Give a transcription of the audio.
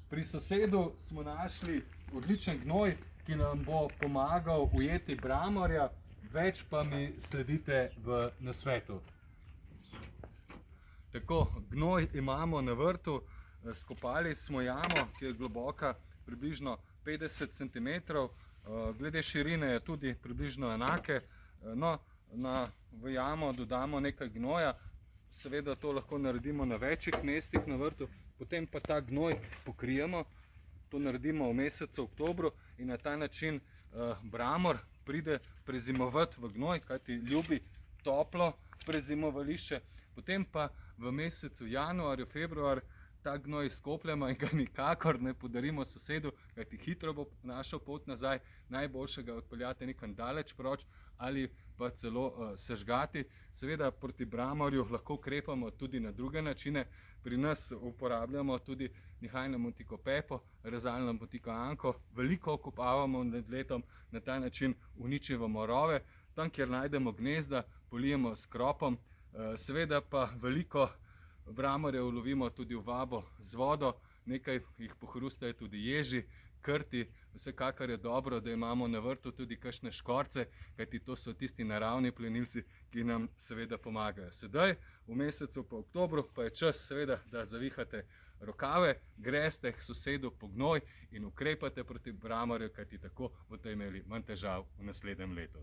Pri sosedu smo našli odličen gnoj, ki nam bo pomagal ujeti bramorja, več pa mi sledite v nasvetu. Tako, gnoj imamo na vrtu, skopali smo jamo, ki je globoka približno 50 cm, glede širine je tudi približno enake. No, v jamo dodamo nekaj gnoja, seveda to lahko naredimo na večjih mestih na vrtu, potem pa ta gnoj pokrijemo, to naredimo v mesecu oktobru in na ta način bramor pride prezimovati v gnoj, kajti ljubi toplo prezimovališče, potem pa v mesecu januarju, februar ta gnoj izkopljemo in ga nikakor ne podarimo sosedu, kajti hitro bo našel pot nazaj, najboljše ga odpeljati nekam daleč proč ali pa celo sežgati. Seveda proti bramorju lahko ukrepamo tudi na druge načine. Pri nas uporabljamo tudi nihajno motikopepo, rezalno motikoanko, veliko okopavamo med letom, na ta način uničimo rove. Tam, kjer najdemo gnezda, polijemo s kropom, seveda pa veliko bramorjev lovimo tudi v vabo z vodo, nekaj jih pohrustajo tudi ježi, krti, vsekakor je dobro, da imamo na vrtu tudi kakšne škorce, kajti to so tisti naravni plenilci, ki nam seveda pomagajo. Sedaj, v mesecu po oktobru, pa je čas seveda, da zavihate rokave, greste k sosedu po gnoj in ukrepate proti bramorju, kajti tako boste imeli manj težav v naslednjem letu.